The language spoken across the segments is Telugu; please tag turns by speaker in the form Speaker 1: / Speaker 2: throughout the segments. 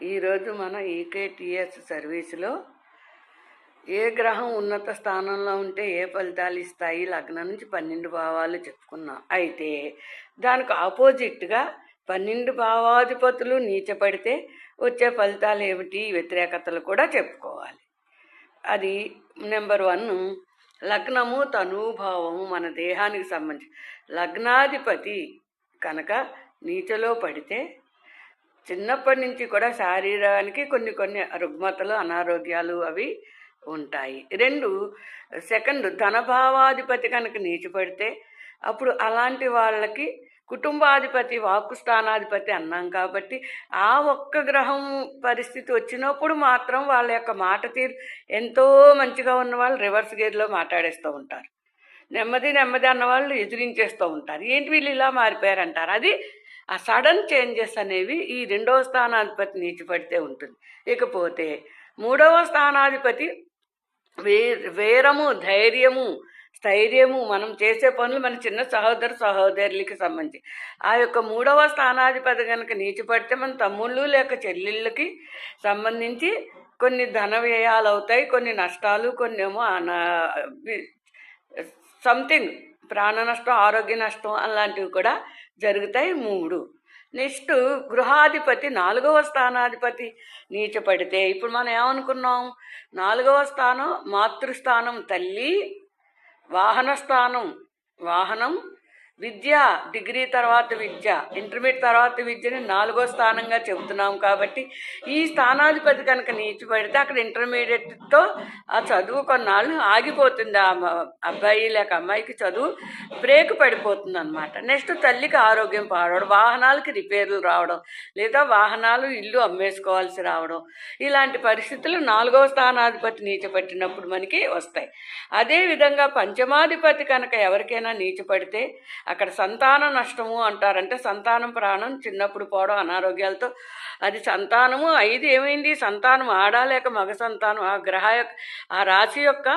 Speaker 1: ఈరోజు మన ఈకేటీఎస్ సర్వీసులో ఏ గ్రహం ఉన్నత స్థానంలో ఉంటే ఏ ఫలితాలు ఇస్తాయి లగ్నం నుంచి 12 భావాలు చెప్పుకున్నాం. అయితే దానికి ఆపోజిట్గా 12 భావాధిపతులు నీచపడితే వచ్చే ఫలితాలు ఏమిటి, వ్యతిరేకతలు కూడా చెప్పుకోవాలి. అది నెంబర్ 1, లగ్నము తనూభావము, మన దేహానికి సంబంధించి లగ్నాధిపతి కనుక నీచలో పడితే చిన్నప్పటి నుంచి కూడా శారీరానికి కొన్ని రుగ్మతలు, అనారోగ్యాలు అవి ఉంటాయి. 2, సెకండ్ ధనభావాధిపతి కనుక నీచిపడితే అప్పుడు అలాంటి వాళ్ళకి కుటుంబాధిపతి వాక్కు స్థానాధిపతి అన్నాం కాబట్టి ఆ ఒక్క గ్రహం పరిస్థితి వచ్చినప్పుడు మాత్రం వాళ్ళ యొక్క మాట తీరు ఎంతో మంచిగా ఉన్న వాళ్ళు రివర్స్ గేర్లో మాట్లాడేస్తూ ఉంటారు. నెమ్మది అన్నవాళ్ళు ఎదిరించేస్తూ ఉంటారు. ఏంటి వీళ్ళు ఇలా మారిపోయారంటారు. అది ఆ సడన్ చేంజెస్ అనేవి ఈ 2వ స్థానాధిపతి నీచిపడితే ఉంటుంది. ఇకపోతే 3వ స్థానాధిపతి వీరము, ధైర్యము, స్థైర్యము, మనం చేసే పనులు మన చిన్న సహోదరులకి సంబంధించి ఆ యొక్క 3వ స్థానాధిపతి కనుక నీచిపడితే మన తమ్ముళ్ళు లేక చెల్లెళ్ళకి సంబంధించి కొన్ని ధన వ్యయాలు అవుతాయి, కొన్ని నష్టాలు, కొన్ని ఏమో సంథింగ్ ప్రాణ నష్టం, ఆరోగ్య నష్టం అలాంటివి కూడా జరుగుతాయి. 3. నెక్స్ట్ గృహాధిపతి 4వ స్థానాధిపతి నీచపడితే ఇప్పుడు మనం ఏమనుకున్నాం, 4వ స్థానం మాతృస్థానం, తల్లి, వాహన స్థానం వాహనం, విద్య డిగ్రీ తర్వాత విద్య, ఇంటర్మీడియట్ తర్వాత విద్యని 4వ స్థానంగా చెబుతున్నాం. కాబట్టి ఈ స్థానాధిపతి కనుక నీచిపడితే అక్కడ ఇంటర్మీడియట్తో ఆ చదువు కొన్నాళ్ళు ఆగిపోతుంది. ఆ అబ్బాయి లేక అమ్మాయికి చదువు బ్రేక్ పడిపోతుంది అనమాట. నెక్స్ట్ తల్లికి ఆరోగ్యం పాడవడం, వాహనాలకి రిపేర్లు రావడం, లేదా వాహనాలు ఇల్లు అమ్మేసుకోవాల్సి రావడం, ఇలాంటి పరిస్థితులు 4వ స్థానాధిపతి నీచపట్టినప్పుడు మనకి వస్తాయి. అదేవిధంగా పంచమాధిపతి కనుక ఎవరికైనా నీచపడితే అక్కడ సంతాన నష్టము అంటారంటే సంతానం ప్రాణం చిన్నప్పుడు పోవడం అనారోగ్యాలతో, అది సంతానము 5 ఏమైంది, సంతానం ఆడాలేక మగ సంతానం ఆ గ్రహ యొక్క ఆ రాశి యొక్క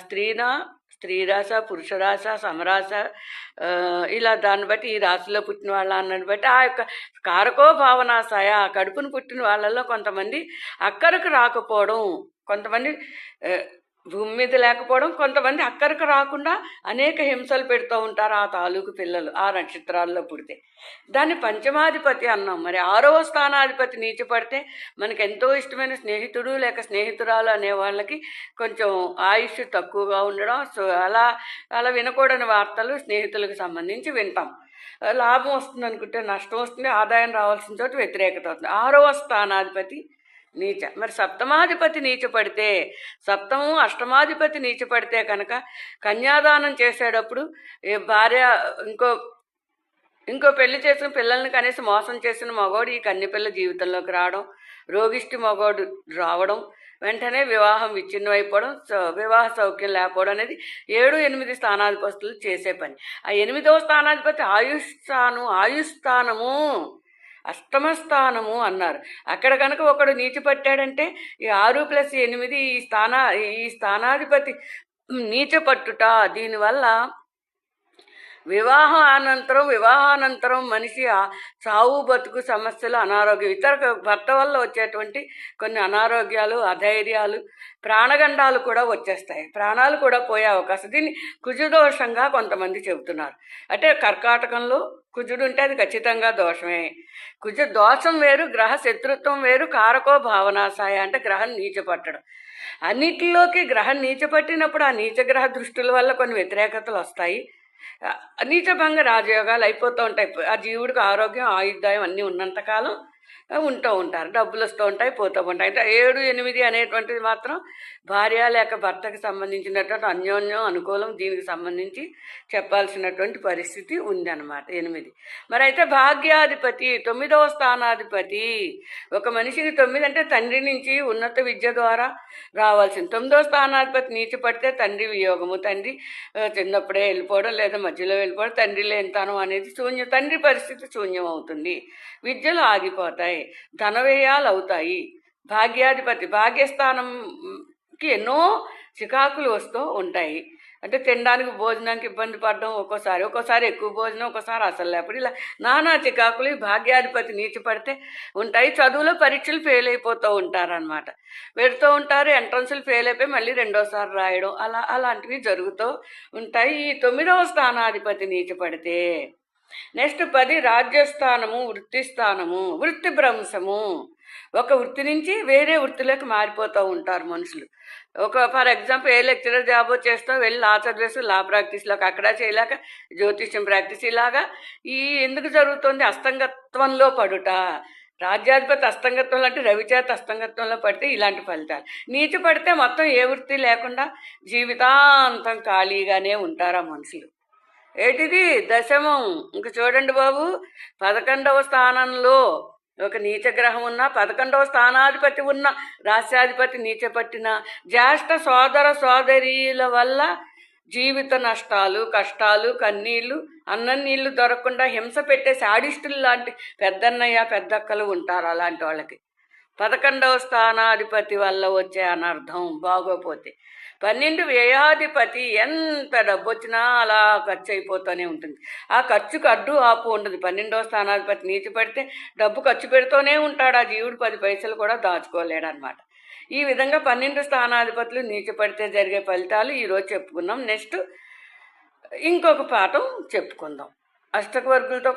Speaker 1: స్త్రీ రాశ, పురుష రాశ, సమరాశ, ఇలా దాన్ని బట్టి ఈ రాశిలో పుట్టిన వాళ్ళ అన్నది బట్టి ఆ యొక్క కారకో భావనాశయ కడుపును పుట్టిన వాళ్ళల్లో కొంతమంది అక్కరకు రాకపోవడం, కొంతమంది భూమి మీద లేకపోవడం, కొంతమంది అక్కడికి రాకుండా అనేక హింసలు పెడుతూ ఉంటారు ఆ తాలూకు పిల్లలు ఆ నక్షత్రాల్లో పుడితే. దాన్ని పంచమాధిపతి అన్నాం. మరి 6వ స్థానాధిపతి నీచపడితే మనకు ఎంతో ఇష్టమైన స్నేహితుడు లేక స్నేహితురాలు అనే వాళ్ళకి కొంచెం ఆయుష్ తక్కువగా ఉండడం, సో అలా వినకూడని వార్తలు స్నేహితులకు సంబంధించి వింటాం. లాభం వస్తుంది అనుకుంటే నష్టం వస్తుంది, ఆదాయం రావాల్సిన చోట వ్యతిరేకత అవుతుంది. 6వ స్థానాధిపతి నీచ. మరి సప్తమాధిపతి నీచపడితే, సప్తము అష్టమాధిపతి నీచపడితే కనుక కన్యాదానం చేసేటప్పుడు భార్య ఇంకో పెళ్లి చేసిన పిల్లల్ని కనీసి మోసం చేసిన మగోడు ఈ కన్యపిల్ల జీవితంలోకి రావడం, రోగిష్టి మగోడు రావడం, వెంటనే వివాహం విచ్ఛిన్నమైపోవడం, వివాహ సౌఖ్యం లేకపోవడం అనేది 7, 8 స్థానాధిపతులు చేసే పని. ఆ 8వ స్థానాధిపతి ఆయుస్థానము, అష్టమ స్థానము అన్నారు. అక్కడ కనుక ఒకడు నీచి పట్టాడంటే ఈ 6+8 ఈ స్థానాధిపతి నీచ పట్టుట. దీనివల్ల వివాహానంతరం మనిషి చావు బతుకు సమస్యలు, అనారోగ్యం, ఇతర భర్త వల్ల వచ్చేటువంటి కొన్ని అనారోగ్యాలు, అధైర్యాలు, ప్రాణగండాలు కూడా వచ్చేస్తాయి, ప్రాణాలు కూడా పోయే అవకాశం. దీన్ని కుజదోషంగా కొంతమంది చెబుతున్నారు. అంటే కర్కాటకంలో కుజుడు ఉంటే అది ఖచ్చితంగా దోషమే. కుజ దోషం వేరు, గ్రహ శత్రుత్వం వేరు, కారకో భావనాశాయ అంటే గ్రహం నీచపట్టడం. అన్నిటిలోకి గ్రహం నీచపట్టినప్పుడు ఆ నీచగ్రహ దృష్టుల వల్ల కొన్ని వ్యతిరేకతలు వస్తాయి, నీచభంగ రాజయోగాలు అయిపోతూ ఉంటాయి. ఆ జీవుడికి ఆరోగ్యం, ఆయుర్దాయం అన్నీ ఉన్నంతకాలం ఉంటూ ఉంటారు, డబ్బులు వస్తూ ఉంటాయి, పోతూ ఉంటాయి. అంటే 7, 8 అనేటువంటిది మాత్రం భార్య లేక భర్తకి సంబంధించినటువంటి అన్యోన్యం, అనుకూలం, దీనికి సంబంధించి చెప్పాల్సినటువంటి పరిస్థితి ఉందన్నమాట. 8. మరి అయితే భాగ్యాధిపతి 9వ స్థానాధిపతి, ఒక మనిషికి 9 అంటే తండ్రి నుంచి ఉన్నత విద్య ద్వారా రావాల్సింది. 9వ స్థానాధిపతి నీచపడితే తండ్రి వియోగము, తండ్రి చిన్నప్పుడే వెళ్ళిపోవడం లేదా మధ్యలో వెళ్ళిపోవడం, తండ్రి లేనితనం అనేది తండ్రి పరిస్థితి శూన్యం అవుతుంది, విద్యలు ఆగిపోతాయి, ధన వ్యయాలు అవుతాయి. భాగ్యాధిపతి భాగ్యస్థానంకి ఎన్నో చికాకులు వస్తూ ఉంటాయి. అంటే తినడానికి భోజనానికి ఇబ్బంది పడడం, ఒక్కోసారి ఎక్కువ భోజనం, ఒక్కోసారి అసలు లేకపోతే ఇలా నానా చికాకులు. ఈ భాగ్యాధిపతి నీచి పడితే ఉంటాయి. చదువులో పరీక్షలు ఫెయిల్ అయిపోతూ ఉంటారనమాట. పెడుతూ ఉంటారు, ఎంట్రన్స్లు ఫెయిల్ అయిపోయి మళ్ళీ రెండోసారి రాయడం, అలాంటివి జరుగుతూ ఉంటాయి. ఈ 9వ స్థానాధిపతి నీచి పడితే నెక్స్ట్ 10 రాజ్యస్థానము, వృత్తి స్థానము, వృత్తి భ్రంశము. ఒక వృత్తి నుంచి వేరే వృత్తిలోకి మారిపోతూ ఉంటారు మనుషులు. For example A lecturer job చేస్తా వెళ్ళి లా చదివేసి లా ప్రాక్టీస్లోకి అక్కడ చేయలేక జ్యోతిష్యం ప్రాక్టీస్ ఇలాగా ఎందుకు జరుగుతుంది? అస్తంగత్వంలో పడుట. రాజ్యాధిపతి అస్తంగత్వంలో అంటే రవిచేత అస్తంగత్వంలో పడితే ఇలాంటి ఫలితాలు. నీతి పడితే మొత్తం ఏ వృత్తి లేకుండా జీవితాంతం ఖాళీగానే ఉంటారు ఆ మనుషులు. ఏటిది? దశమం. ఇంక చూడండి బాబు, 11వ స్థానంలో ఒక నీచగ్రహం ఉన్న, 11వ స్థానాధిపతి ఉన్న, రాష్ట్రాధిపతి నీచ పట్టిన, జ్యేష్ఠ సోదర సోదరీల వల్ల జీవిత నష్టాలు, కష్టాలు, కన్నీళ్లు, అన్నం నీళ్లు దొరకకుండా హింస పెట్టే శాడిస్టులు లాంటి పెద్దన్నయ్య పెద్దక్కలు ఉంటారు. అలాంటి వాళ్ళకి 11వ స్థానాధిపతి వల్ల వచ్చే అనర్థం బాగోపోతే. 12 వ్యయాధిపతి ఎంత డబ్బు వచ్చినా అలా ఖర్చు అయిపోతూనే ఉంటుంది. ఆ ఖర్చుకు అడ్డు ఆపు ఉండదు. 12వ స్థానాధిపతి నీచి పడితే డబ్బు ఖర్చు పెడుతూనే ఉంటాడు. ఆ జీవుడు 10 పైసలు కూడా దాచుకోలేడు అనమాట. ఈ విధంగా 12 స్థానాధిపతులు నీచి పడితే జరిగే ఫలితాలు ఈరోజు చెప్పుకున్నాం. నెక్స్ట్ ఇంకొక పాఠం చెప్పుకుందాం. అష్టకవర్గులతో